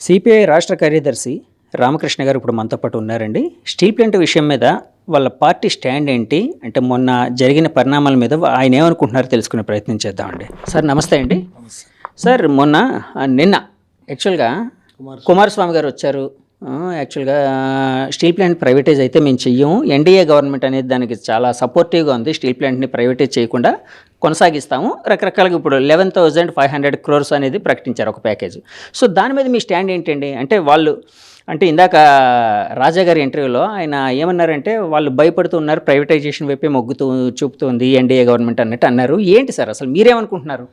CPI రాష్ట్ర కార్యదర్శి రామకృష్ణ గారు ఇప్పుడు మనతో పాటు ఉన్నారండి. స్టీల్ ప్లాంట్ విషయం మీద వాళ్ళ పార్టీ స్టాండ్ ఏంటి అంటే మొన్న జరిగిన పరిణామాల మీద ఆయన ఏమనుకుంటున్నారో తెలుసుకునే ప్రయత్నం చేద్దామండి. సార్ నమస్తే అండి. సార్ నిన్న యాక్చువల్గా కుమారస్వామి గారు వచ్చారు. యాక్చువల్గా స్టీల్ ప్లాంట్ ప్రైవేటైజ్ అయితే మేము చెయ్యము, ఎన్డీఏ గవర్నమెంట్ అనేది దానికి చాలా సపోర్టివ్గా ఉంది, స్టీల్ ప్లాంట్ని ప్రైవేటైజ్ చేయకుండా కొనసాగిస్తాము, రకరకాలుగా ఇప్పుడు 11,500 crores అనేది ప్రకటించారు ఒక ప్యాకేజ్. సో దాని మీద మీ స్టాండ్ ఏంటండి? అంటే వాళ్ళు ఇందాక రాజా గారి ఇంటర్వ్యూలో ఆయన ఏమన్నారంటే వాళ్ళు భయపడుతూ ఉన్నారు, ప్రైవేటైజేషన్ వైపే చూపుతుంది ఎన్డీఏ గవర్నమెంట్ అన్నట్టు అన్నారు. ఏంటి సార్ అసలు మీరేమనుకుంటున్నారు?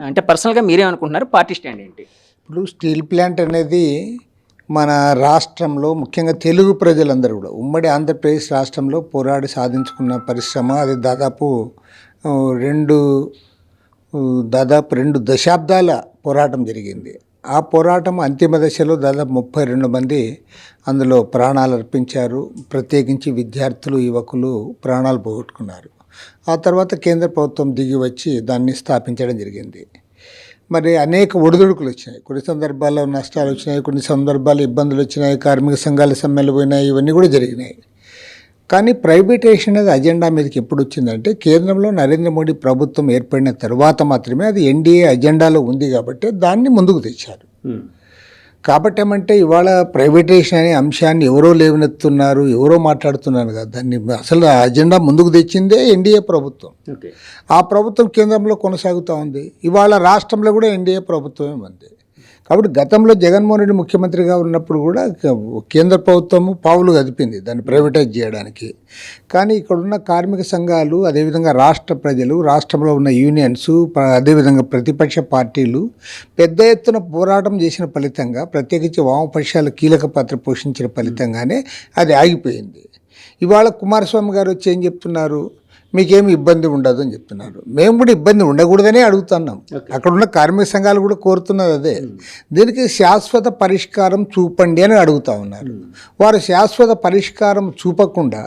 అంటే పర్సనల్గా మీరేమనుకుంటున్నారు? పార్టీ స్టాండ్ ఏంటి? ఇప్పుడు స్టీల్ ప్లాంట్ అనేది మన రాష్ట్రంలో ముఖ్యంగా తెలుగు ప్రజలందరూ కూడా ఉమ్మడి ఆంధ్రప్రదేశ్ రాష్ట్రంలో పోరాడి సాధించుకున్న పరిశ్రమ. అది దాదాపు రెండు దశాబ్దాల పోరాటం జరిగింది. ఆ పోరాటం అంతిమ దశలో దాదాపు 32 మంది అందులో ప్రాణాలు అర్పించారు. ప్రత్యేకించి విద్యార్థులు, యువకులు ప్రాణాలు పోగొట్టుకున్నారు. ఆ తర్వాత కేంద్ర ప్రభుత్వం దిగి వచ్చి దాన్ని స్థాపించడం జరిగింది. మరి అనేక ఒడిదుడుకులు వచ్చినాయి, కొన్ని సందర్భాల్లో నష్టాలు వచ్చినాయి, కొన్ని సందర్భాల్లో ఇబ్బందులు వచ్చినాయి, కార్మిక సంఘాల సమ్మెలు పోయినాయి, ఇవన్నీ కూడా జరిగినాయి. కానీ ప్రైవేటైజేషన్ అనేది అజెండా మీదకి ఎప్పుడు వచ్చిందంటే కేంద్రంలో నరేంద్ర మోడీ ప్రభుత్వం ఏర్పడిన తర్వాత మాత్రమే. అది ఎన్డీఏ అజెండాలో ఉంది కాబట్టి దాన్ని ముందుకు తెచ్చారు. కాబట్టి ఏమంటే ఇవాళ ప్రైవేటైజేషన్ అనే అంశాన్ని ఎవరో లేవనెత్తున్నారు, ఎవరో మాట్లాడుతున్నారు కదా, దాన్ని అసలు అజెండా ముందుకు తెచ్చిందే ఎన్డీఏ ప్రభుత్వం. ఆ ప్రభుత్వం కేంద్రంలో కొనసాగుతూ ఉంది. ఇవాళ రాష్ట్రంలో కూడా ఎన్డీఏ ప్రభుత్వమే ఉంది. కాబట్టి గతంలో జగన్మోహన్ రెడ్డి ముఖ్యమంత్రిగా ఉన్నప్పుడు కూడా కేంద్ర ప్రభుత్వము పావులు కదిపింది దాన్ని ప్రైవేటైజ్ చేయడానికి. కానీ ఇక్కడున్న కార్మిక సంఘాలు, అదేవిధంగా రాష్ట్ర ప్రజలు, రాష్ట్రంలో ఉన్న యూనియన్స్, అదేవిధంగా ప్రతిపక్ష పార్టీలు పెద్ద ఎత్తున పోరాటం చేసిన ఫలితంగా, ప్రత్యేకించి వామపక్షాలు కీలక పాత్ర పోషించిన ఫలితంగానే అది ఆగిపోయింది. ఇవాళ కుమారస్వామి గారు వచ్చి ఏం చెప్తున్నారు? మీకేమి ఇబ్బంది ఉండదు అని చెప్తున్నారు. మేము కూడా ఇబ్బంది ఉండకూడదనే అడుగుతున్నాం. అక్కడున్న కార్మిక సంఘాలు కూడా కోరుతున్నది అదే. దీనికి శాశ్వత పరిష్కారం చూపండి అని అడుగుతూ ఉన్నారు. వారు శాశ్వత పరిష్కారం చూపకుండా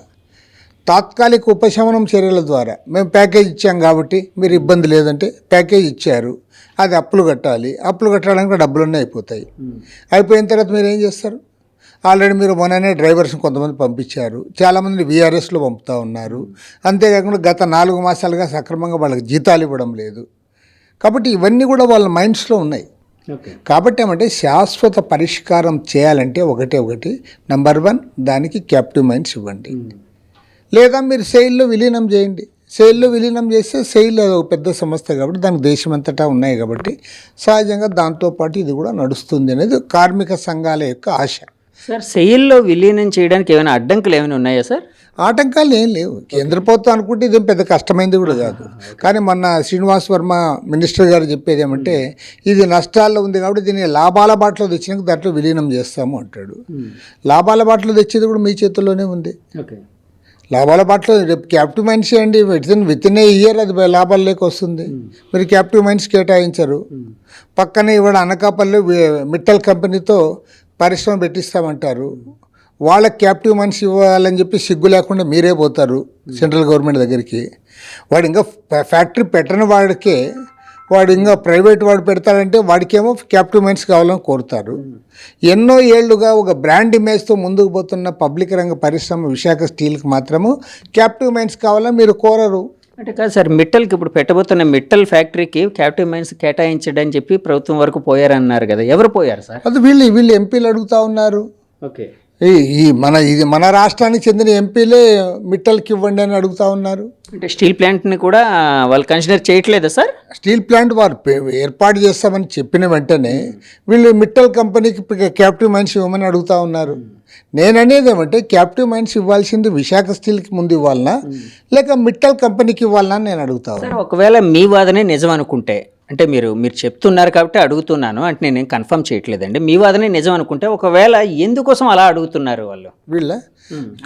తాత్కాలిక ఉపశమనం చర్యల ద్వారా మేము ప్యాకేజ్ ఇచ్చాం కాబట్టి మీరు ఇబ్బంది లేదంటే ప్యాకేజ్ ఇచ్చారు, అది అప్పులు కట్టడానికి డబ్బులన్నీ అయిపోయిన తర్వాత మీరు ఏం చేస్తారు? ఆల్రెడీ మీరు మొన్ననే డ్రైవర్స్ని కొంతమంది పంపించారు, చాలామందిని వీఆర్ఎస్లో పంపుతూ ఉన్నారు. అంతేకాకుండా గత 4 మాసాలుగా సక్రమంగా వాళ్ళకి జీతాలు ఇవ్వడం లేదు. కాబట్టి ఇవన్నీ కూడా వాళ్ళ మైండ్స్లో ఉన్నాయి. కాబట్టి ఏమంటే శాశ్వత పరిష్కారం చేయాలంటే ఒకటి నెంబర్ 1 దానికి క్యాప్టివ్ మైన్స్ ఇవ్వండి, లేదా మీరు సెయిల్లో విలీనం చేయండి. సెయిల్లో విలీనం చేస్తే సెయిల్ ఒక పెద్ద సంస్థ కాబట్టి దానికి దేశమంతటా ఉన్నాయి కాబట్టి సహజంగా దాంతోపాటు ఇది కూడా నడుస్తుంది అనేది కార్మిక సంఘాల యొక్క ఆశ. సార్ సెయిల్లో విలీనం చేయడానికి ఏమైనా అడ్డంకులు ఏమైనా ఉన్నాయా సార్? ఆటంకాలు ఏం లేవు. కేంద్ర ప్రభుత్వం అనుకుంటే ఇది పెద్ద కష్టమైంది కూడా కాదు. కానీ మొన్న శ్రీనివాస్ వర్మ మినిస్టర్ గారు చెప్పేది ఏమంటే ఇది నష్టాల్లో ఉంది కాబట్టి దీన్ని లాభాల బాటలో తెచ్చినాక దాంట్లో విలీనం చేస్తాము అంటాడు. లాభాల బాటలో తెచ్చేది కూడా మీ చేతుల్లోనే ఉంది. లాభాల బాటలో రేపు క్యాప్టివ్ మైన్స్ చేయండి, విత్ ఇన్ ఏ ఇయర్ అది లాభాల్లోకి వస్తుంది. మీరు క్యాప్టివ్ మైన్స్ కేటాయించరు. పక్కనే ఇవాళ అనకాపల్లి మిట్టల్ కంపెనీతో పరిశ్రమ పెట్టిస్తామంటారు. వాళ్ళకి క్యాప్టివ్ మైన్స్ ఇవ్వాలని చెప్పి సిగ్గు లేకుండా మీరే పోతారు సెంట్రల్ గవర్నమెంట్ దగ్గరికి. వాడు ఇంకా ఫ్యాక్టరీ పెట్టని వాడికే వాడు ఇంకా ప్రైవేట్ వాడు పెడతాడంటే వాడికేమో క్యాప్టివ్ మైన్స్ కావాలని కోరుతారు. ఎన్నో ఏళ్లుగా ఒక బ్రాండ్ ఇమేజ్తో ముందుకు పోతున్న పబ్లిక్ రంగ పరిశ్రమ విశాఖ స్టీల్కి మాత్రము క్యాప్టివ్ మైన్స్ కావాలని మీరు కోరరు. అంటే కాదు సార్, మిట్టల్కి ఇప్పుడు పెట్టబోతున్న మిట్టల్ ఫ్యాక్టరీకి క్యాప్టివ్ మైన్స్ కేటాయించడని చెప్పి ప్రభుత్వం వరకు పోయారన్నారు కదా, ఎవరు పోయారు సార్? అది వీళ్ళు ఎంపీలు అడుగుతూ ఉన్నారు. ఓకే, మన రాష్ట్రానికి చెందిన ఎంపీలే మిట్టల్కి ఇవ్వండి అని అడుగుతూ ఉన్నారు. అంటే స్టీల్ ప్లాంట్ని కూడా వాళ్ళు కన్సిడర్ చేయట్లేదా సార్? స్టీల్ ప్లాంట్ వారు ఏర్పాటు చేస్తామని చెప్పిన వెంటనే వీళ్ళు మిట్టల్ కంపెనీకి క్యాప్టివ్ మైన్స్ ఇవ్వమని అడుగుతూ ఉన్నారు. నేననేది ఏమంటే క్యాప్టివ్ మైన్స్ ఇవ్వాల్సింది విశాఖ స్టీల్కి ముందు ఇవ్వాలనా లేక మిట్టల్ కంపెనీకి ఇవ్వాలనా నేను అడుగుతా ఉన్నాను. ఒకవేళ మీ వాదనే నిజం అనుకుంటే, అంటే మీరు చెప్తున్నారు కాబట్టి అడుగుతున్నాను, అంటే నేను కన్ఫర్మ్ చేయట్లేదండి. మీ వాదనే నిజం అనుకుంటే ఒకవేళ ఎందుకోసం అలా అడుగుతున్నారు వాళ్ళు? వీళ్ళ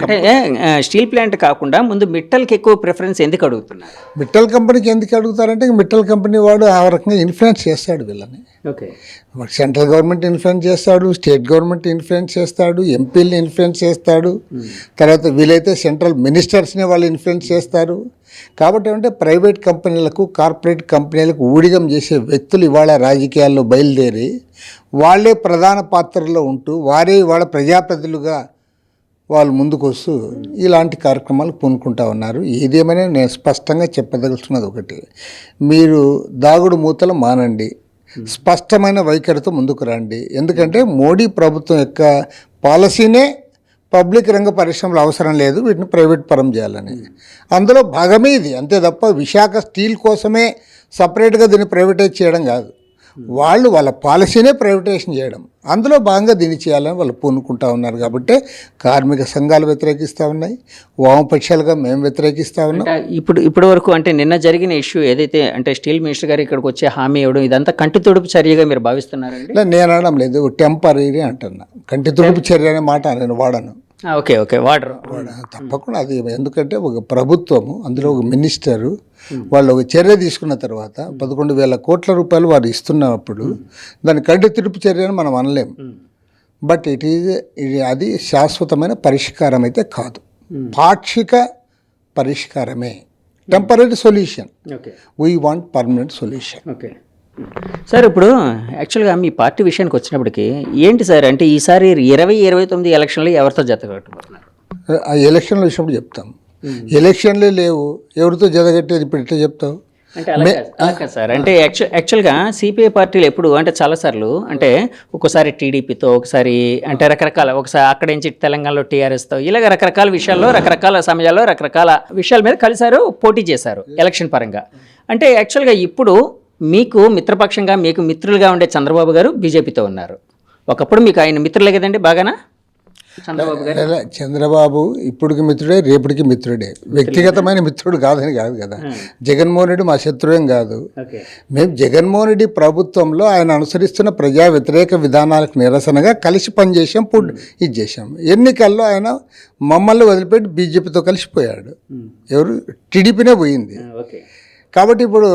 అంటే స్టీల్ ప్లాంట్ కాకుండా ముందు మిట్టల్కి ఎక్కువ ప్రిఫరెన్స్ ఎందుకు అడుగుతున్నారు? మిట్టల్ కంపెనీకి ఎందుకు అడుగుతారంటే మిట్టల్ కంపెనీ వాడు ఆ రకంగా ఇన్ఫ్లుయెన్స్ చేస్తాడు వీళ్ళని. ఓకే, సెంట్రల్ గవర్నమెంట్ ఇన్ఫ్లుయెన్స్ చేస్తాడు, స్టేట్ గవర్నమెంట్ ఇన్ఫ్లుయెన్స్ చేస్తాడు, ఎంపీలని ఇన్ఫ్లుయెన్స్ చేస్తాడు, తర్వాత వీలైతే సెంట్రల్ మినిస్టర్స్ని వాళ్ళు ఇన్ఫ్లుయెన్స్ చేస్తారు. కాబట్టి ఏమంటే ప్రైవేట్ కంపెనీలకు కార్పొరేట్ కంపెనీలకు ఊడిగం చేసే వ్యక్తులు ఇవాళ రాజకీయాల్లో బయలుదేరి వాళ్ళే ప్రధాన పాత్రలో ఉంటూ వారే ఇవాళ ప్రజాప్రతినిధులుగా వాళ్ళు ముందుకు వస్తూ ఇలాంటి కార్యక్రమాలు పూనుకుంటా ఉన్నారు. ఏదేమైనా నేను స్పష్టంగా చెప్పదలుచున్నది ఒకటి, మీరు దాగుడు మూతలు మానండి, స్పష్టమైన వైఖరితో ముందుకు రండి. ఎందుకంటే మోడీ ప్రభుత్వం యొక్క పాలసీనే పబ్లిక్ రంగ పరిశ్రమలు అవసరం లేదు, వీటిని ప్రైవేట్ పరం చేయాలని. అందులో భాగమే ఇది, అంతే తప్ప విశాఖ స్టీల్ కోసమే సపరేట్గా దీన్ని ప్రైవేటైజ్ చేయడం కాదు. వాళ్ళు వాళ్ళ పాలసీనే ప్రైవేటైజేషన్ చేయడం, అందులో భాగంగా దీన్ని చేయాలని వాళ్ళు పూనుకుంటా ఉన్నారు. కాబట్టి కార్మిక సంఘాలు వ్యతిరేకిస్తూ ఉన్నాయి, వామపక్షాలుగా మేము వ్యతిరేకిస్తూ ఉన్నాం. ఇప్పుడు వరకు అంటే నిన్న జరిగిన ఇష్యూ ఏదైతే అంటే స్టీల్ మినిస్టర్ గారు ఇక్కడికి వచ్చే హామీ ఇవ్వడం ఇదంతా కంటి తుడుపు చర్యగా మీరు భావిస్తున్నారండి? నేను అనడం లేదు, టెంపరీ అంటున్నా. కంటి తుడుపు చర్య అనే మాట నేను వాడను. ఓకే వాడరు తప్పకుండా అది, ఎందుకంటే ఒక ప్రభుత్వము, అందులో ఒక మినిస్టరు వాళ్ళు ఒక చర్య తీసుకున్న తర్వాత 11,000 కోట్ల రూపాయలు వారు ఇస్తున్నప్పుడు దాని కంటి తిరుపు చర్య అని మనం అనలేము. బట్ అది శాశ్వతమైన పరిష్కారం అయితే కాదు, పాక్షిక పరిష్కారమే, temporary solution. We want permanent solution. Okay sir, ఇప్పుడు యాక్చువల్గా మీ పార్టీ విషయానికి వచ్చినప్పటికీ ఏంటి సార్ అంటే ఈసారి 2029 ఎలక్షన్లో ఎవరితో జతకట్టుకుంటున్నారు? ఆ ఎలక్షన్లు వచ్చినప్పుడు చెప్తాం. ఎలక్షన్లే లేవు, ఎవరితో జతగట్టేది ఇప్పుడు ఎట్లా చెప్తావు? అంటే అలాగే సార్, అంటే యాక్చువల్గా సిపిఐ పార్టీలు ఎప్పుడు అంటే చాలాసార్లు అంటే ఒక్కోసారి టీడీపీతో, ఒకసారి అంటే రకరకాల, ఒకసారి అక్కడ నుంచి తెలంగాణలో టీఆర్ఎస్తో, ఇలాగ రకరకాల విషయాల్లో రకరకాల సమయాల్లో రకరకాల విషయాల మీద కలిసారు, పోటీ చేశారు ఎలక్షన్ పరంగా. అంటే యాక్చువల్గా ఇప్పుడు మీకు మిత్రపక్షంగా మీకు మిత్రులుగా ఉండే చంద్రబాబు గారు బీజేపీతో ఉన్నారు. ఒకప్పుడు మీకు ఆయన మిత్రులే కదండి బాగానా చంద్రబాబు గారు? చంద్రబాబు ఇప్పటికి మిత్రుడే, రేపటికి మిత్రుడే, వ్యక్తిగతమైన మిత్రుడు కాదని కాదు కదా. జగన్మోహన్ రెడ్డి మా శత్రువేం కాదు. మేము జగన్మోహన్ రెడ్డి ప్రభుత్వంలో ఆయన అనుసరిస్తున్న ప్రజా వ్యతిరేక విధానాలకు నిరసనగా కలిసి పనిచేసాం, ఇది చేసాం. ఎన్నికల్లో ఆయన మమ్మల్ని వదిలిపెట్టి బీజేపీతో కలిసిపోయాడు. ఎవరు? టీడీపీనే పోయింది. కాబట్టి ఇప్పుడు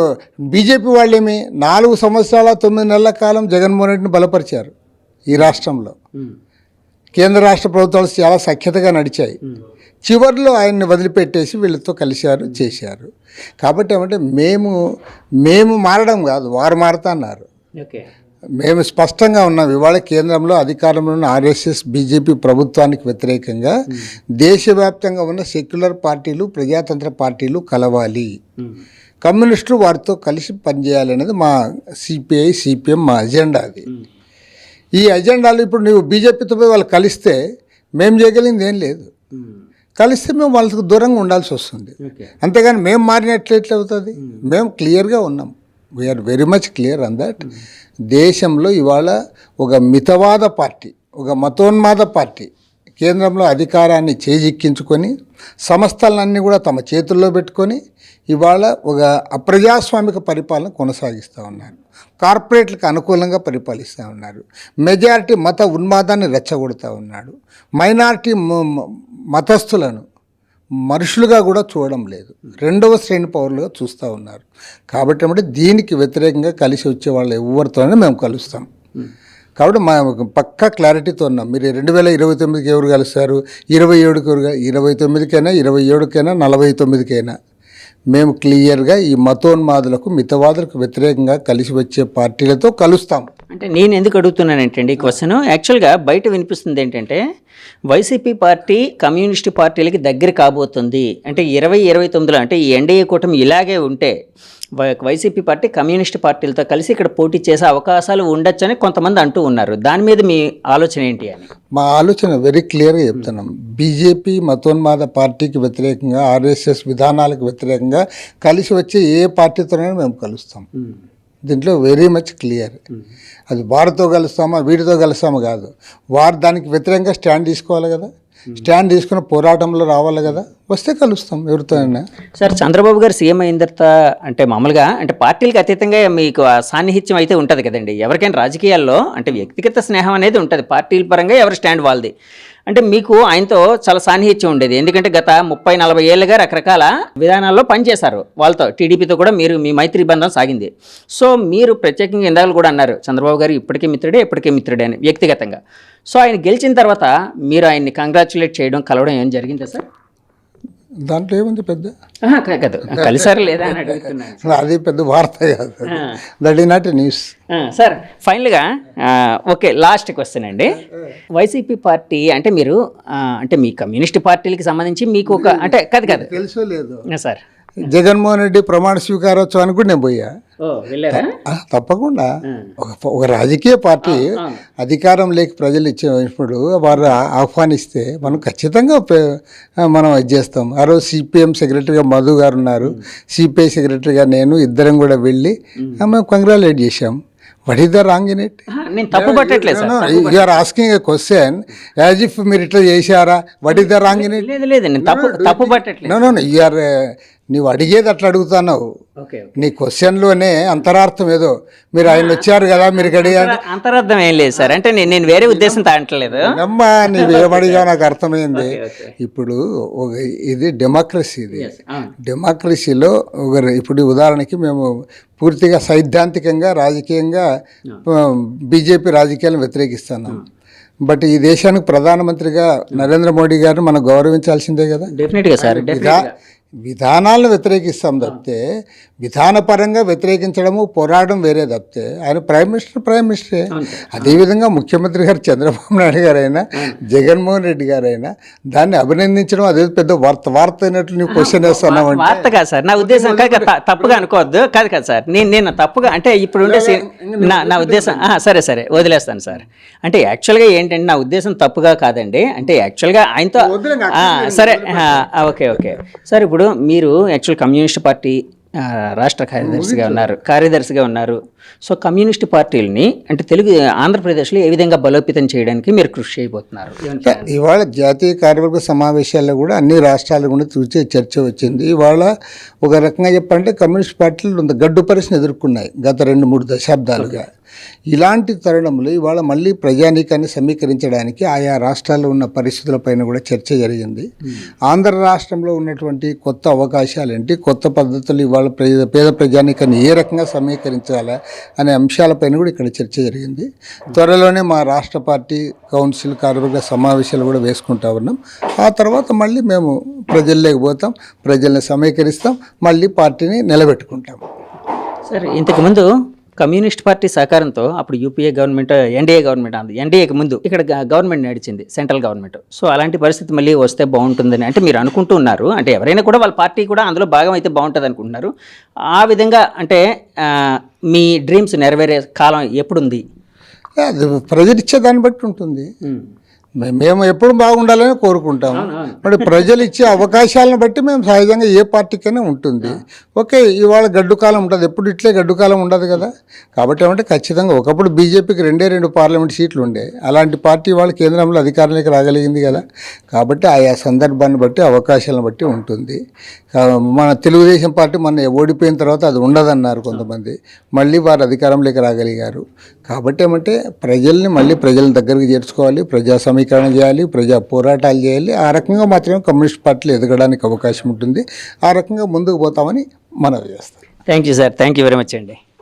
బీజేపీ వాళ్ళేమి 4 సంవత్సరాల 9 నెలల కాలం జగన్మోహన్ రెడ్డిని బలపరిచారు ఈ రాష్ట్రంలో. కేంద్ర రాష్ట్ర ప్రభుత్వాలు చాలా సఖ్యతగా నడిచాయి. చివరిలో ఆయన్ని వదిలిపెట్టేసి వీళ్ళతో కలిశారు, చేశారు. కాబట్టి ఏమంటే మేము మారడం కాదు, వారు మారుతా అన్నారు. మేము స్పష్టంగా ఉన్నాం. ఇవాళ కేంద్రంలో అధికారంలో ఉన్న ఆర్ఎస్ఎస్ బీజేపీ ప్రభుత్వానికి వ్యతిరేకంగా దేశవ్యాప్తంగా ఉన్న సెక్యులర్ పార్టీలు, ప్రజాతంత్ర పార్టీలు కలవాలి, కమ్యూనిస్టులు వారితో కలిసి పనిచేయాలనేది మా సిపిఐ సిపిఎం మా అజెండా. అది ఈ అజెండాలు ఇప్పుడు నువ్వు బీజేపీతో పోయి వాళ్ళు కలిస్తే మేము చేయగలిగింది ఏం లేదు. కలిస్తే మేము వాళ్ళకు దూరంగా ఉండాల్సి వస్తుంది. అంతేగాని మేము మారినట్లు ఎట్లా అవుతుంది? మేము క్లియర్గా ఉన్నాం, we are very much clear on that. దేశంలో ఇవాళ ఒక మితవాద పార్టీ, ఒక మతోన్మాద పార్టీ కేంద్రంలో అధికారాన్ని చేజిక్కించుకొని సంస్థలన్నీ కూడా తమ చేతుల్లో పెట్టుకొని ఇవాళ ఒక అప్రజాస్వామిక పరిపాలన కొనసాగిస్తూ ఉన్నారు. కార్పొరేట్లకు అనుకూలంగా పరిపాలిస్తూ ఉన్నారు. మెజారిటీ మత ఉన్మాదాన్ని రెచ్చగొడుతూ ఉన్నాడు. మైనారిటీ మతస్థులను మనుషులుగా కూడా చూడడం లేదు, 2వ శ్రేణి పౌరులుగా చూస్తూ ఉన్నారు. కాబట్టి అంటే దీనికి వ్యతిరేకంగా కలిసి వచ్చే వాళ్ళు ఎవరితోనే మేము కలుస్తాం. కాబట్టి మా పక్కా క్లారిటీతో ఉన్నాం. మీరు 2029కి ఎవరు కలుస్తారు, 27కి ఎవరు, 29కైనా 27కైనా 49కైనా మేము క్లియర్గా ఈ మతోన్మాదులకు మితవాదులకు వ్యతిరేకంగా కలిసి వచ్చే పార్టీలతో కలుస్తాం. అంటే నేను ఎందుకు అడుగుతున్నానంటే ఈ క్వశ్చన్ యాక్చువల్గా బయట వినిపిస్తుంది ఏంటంటే వైసీపీ పార్టీ కమ్యూనిస్టు పార్టీలకి దగ్గర కాబోతుంది అంటే 2029లో అంటే ఈ ఎన్డీఏ కూటమి ఇలాగే ఉంటే వైసీపీ పార్టీ కమ్యూనిస్టు పార్టీలతో కలిసి ఇక్కడ పోటీ చేసే అవకాశాలు ఉండొచ్చని కొంతమంది అంటూ ఉన్నారు. దాని మీద మీ ఆలోచన ఏంటి అని? మా ఆలోచన వెరీ క్లియర్గా చెప్తున్నాం. బీజేపీ మతోన్మాద పార్టీకి వ్యతిరేకంగా, ఆర్ఎస్ఎస్ విధానాలకు వ్యతిరేకంగా కలిసి వచ్చే ఏ పార్టీతోనైనా మేము కలుస్తాం. దీంట్లో వెరీ మచ్ క్లియర్. అది వారితో కలుస్తామా వీటితో కలుస్తామా కాదు, వారు దానికి వ్యతిరేకంగా స్టాండ్ తీసుకోవాలి కదా, స్టాండ్ తీసుకున్న పోరాటంలో రావాలి కదా, వస్తే కలుస్తాం ఎవరితోనైనా. సార్, చంద్రబాబు గారు సీఎం అయిన తర్వాత అంటే మామూలుగా అంటే పార్టీలకు అతీతంగా మీకు సాన్నిహిత్యం అయితే ఉంటుంది కదండి. ఎవరికైనా రాజకీయాల్లో అంటే వ్యక్తిగత స్నేహం అనేది ఉంటుంది, పార్టీల పరంగా ఎవరి స్టాండ్ వాళ్ళది. అంటే మీకు ఆయనతో చాలా సాన్నిహిత్యం ఉండేది, ఎందుకంటే గత 30-40 ఏళ్ళుగా రకరకాల విధానాల్లో పనిచేశారు వాళ్ళతో. టీడీపీతో కూడా మీ మైత్రి బంధం సాగింది. సో మీరు ప్రత్యేకంగా ఇందాక కూడా అన్నారు చంద్రబాబు గారు ఇప్పటికే మిత్రుడే అని వ్యక్తిగతంగా. సో ఆయన గెలిచిన తర్వాత మీరు ఆయన్ని కంగ్రాచులేట్ చేయడం, కలవడం ఏం జరిగిందా సార్? దాంట్లో ఏముంది పెద్ద, కాదు కలిసారు లేదా అని అడుగుతున్నాను. అది పెద్ద వార్త కాదు, that is not a news. Sir ఫైనల్గా ఓకే లాస్ట్ క్వశ్చన్ అండి. వైసీపీ పార్టీ అంటే మీరు అంటే మీ కమ్యూనిస్ట్ పార్టీలకి సంబంధించి మీకు ఒక అంటే కాదు తెలుసో లేదు సార్, జగన్మోహన్ రెడ్డి ప్రమాణ స్వీకారోత్సవానికి కూడా నేను పోయా. వెళ్ళారా? తప్పకుండా. ఒక రాజకీయ పార్టీ అధికారం లేక ప్రజలు ఇచ్చినప్పుడు వారు ఆహ్వానిస్తే మనం ఖచ్చితంగా మనం ఇది చేస్తాం. ఆ రోజు సిపిఎం సెక్రటరీగా మధు గారు ఉన్నారు, సిపిఐ సెక్రటరీగా నేను, ఇద్దరం కూడా వెళ్ళి మేము కంగ్రాచులేట్ చేశాం. What is the wrong in it? నేను తప్పు పట్టట్లేదు sir. You are asking a question as if మీరు ఇట్లా చేశారా, what is the wrong in it? లేదు నేను తప్పు పట్టట్లేదు. నో యు ఆర్ నీవు అడిగేది అట్లా అడుగుతున్నావు. నీ క్వశ్చన్లోనే అంతరార్థం ఏదో, మీరు ఆయన వచ్చారు కదా మీరు అడిగారు. అంతరార్థం ఏం లేదు సార్, అంటే నేను వేరే ఉద్దేశంతో అంటలేదు. అమ్మా నీవేమడిగా నాకు అర్థమైంది. ఇప్పుడు ఇది డెమోక్రసీ, ఇది డెమోక్రసీలో ఇప్పుడు ఉదాహరణకి మేము పూర్తిగా సైద్ధాంతికంగా రాజకీయంగా బీజేపీ రాజకీయాలను వ్యతిరేకిస్తున్నాం. బట్ ఈ దేశానికి ప్రధానమంత్రిగా నరేంద్ర మోడీ గారిని మనం గౌరవించాల్సిందే కదా. డెఫినెట్గా సార్, విధానాలను వ్యతిరేకిస్తాం తప్పితే విధానపరంగా వ్యతిరేకించడము పోరాటం వేరే తప్పితే ఆయన ప్రైమ్ మినిస్టరే. అదేవిధంగా ముఖ్యమంత్రి గారు చంద్రబాబు నాయుడు గారైనా జగన్మోహన్ రెడ్డి గారైనా దాన్ని అభినందించడం అదే పెద్ద వార్త అయినట్లు నువ్వు క్వశ్చన్ వేస్తున్నావు. వార్త కాదు సార్, నా ఉద్దేశం తప్పుగా అనుకోవద్దు. కాదు సార్, నేను తప్పుగా అంటే ఇప్పుడు ఉండే నా ఉద్దేశం సరే వదిలేస్తాను సార్. అంటే యాక్చువల్గా ఏంటంటే నా ఉద్దేశం తప్పుగా కాదండి, అంటే యాక్చువల్గా ఆయనతో సరే ఓకే సార్. ఇప్పుడు మీరు యాక్చువల్ కమ్యూనిస్ట్ పార్టీ రాష్ట్ర కార్యదర్శిగా ఉన్నారు. సో కమ్యూనిస్ట్ పార్టీలని అంటే తెలుగు ఆంధ్రప్రదేశ్లో ఏ విధంగా బలోపేతం చేయడానికి మీరు కృషి చేయబోతున్నారు? ఇవాళ జాతీయ కార్యవర్గ సమావేశాల్లో కూడా అన్ని రాష్ట్రాల గురించి చూసే చర్చ వచ్చింది. ఇవాళ ఒక రకంగా చెప్పాలంటే కమ్యూనిస్ట్ పార్టీలు గడ్డు పరిస్థితిని ఎదుర్కొన్నాయి గత 2-3 దశాబ్దాలుగా. ఇలాంటి తరుణంలో ఇవాళ మళ్ళీ ప్రజానీకాన్ని సమీకరించడానికి ఆయా రాష్ట్రాల్లో ఉన్న పరిస్థితులపైన కూడా చర్చ జరిగింది. ఆంధ్ర రాష్ట్రంలో ఉన్నటువంటి కొత్త అవకాశాలు ఏంటి, కొత్త పద్ధతులు ఇవాళ పేద ప్రజానీకాన్ని ఏ రకంగా సమీకరించాలా అనే అంశాలపైన కూడా ఇక్కడ చర్చ జరిగింది. త్వరలోనే మా రాష్ట్ర పార్టీ కౌన్సిల్ కార్యవర్గ సమావేశాలు కూడా వేసుకుంటా ఉన్నాం. ఆ తర్వాత మళ్ళీ మేము ప్రజల్లోకి పోతాం, ప్రజల్ని సమీకరిస్తాం, మళ్ళీ పార్టీని నిలబెట్టుకుంటాం. సార్ ఇంతకుముందు కమ్యూనిస్ట్ పార్టీ సహకారంతో అప్పుడు యూపీఏ గవర్నమెంట్, ఎన్డీఏ గవర్నమెంట్ అంది, ఎన్డీఏకి ముందు ఇక్కడ గవర్నమెంట్ నడిచింది, సెంట్రల్ గవర్నమెంట్. సో అలాంటి పరిస్థితి మళ్ళీ వస్తే బాగుంటుందని అంటే మీరు అనుకుంటూ ఉన్నారు. అంటే ఎవరైనా కూడా వాళ్ళ పార్టీ కూడా అందులో భాగం అయితే బాగుంటుంది అనుకుంటున్నారు. ఆ విధంగా అంటే మీ డ్రీమ్స్ నెరవేరే కాలం ఎప్పుడుంది? అది ప్రజలు ఇచ్చే దాన్ని బట్టి ఉంటుంది. మేము ఎప్పుడు బాగుండాలని కోరుకుంటాము. మరి ప్రజలు ఇచ్చే అవకాశాలను బట్టి మేము సహజంగా ఏ పార్టీకైనా ఉంటుంది. ఓకే, ఇవాళ గడ్డు కాలం ఉంటుంది, ఎప్పుడు ఇట్లే గడ్డు కాలం ఉండదు కదా. కాబట్టి ఏమంటే ఖచ్చితంగా ఒకప్పుడు బీజేపీకి 2 పార్లమెంట్ సీట్లు ఉండే, అలాంటి పార్టీ వాళ్ళ కేంద్రంలో అధికారంలోకి రాగలిగింది కదా. కాబట్టి ఆయా సందర్భాన్ని బట్టి అవకాశాలను బట్టి ఉంటుంది. మన తెలుగుదేశం పార్టీ మన ఓడిపోయిన తర్వాత అది ఉండదన్నారు కొంతమంది, మళ్ళీ వారు అధికారంలోకి రాగలిగారు. కాబట్టి ఏమంటే ప్రజల్ని మళ్ళీ ప్రజల దగ్గరికి చేర్చుకోవాలి, ప్రజా సమీకరణ చేయాలి, ప్రజా పోరాటాలు చేయాలి. ఆ రకంగా మాత్రమే కమ్యూనిస్ట్ పార్టీలు ఎదగడానికి అవకాశం ఉంటుంది. ఆ రకంగా ముందుకు పోతామని మనవి చేస్తాం. Thank you sir, thank you very much అండి.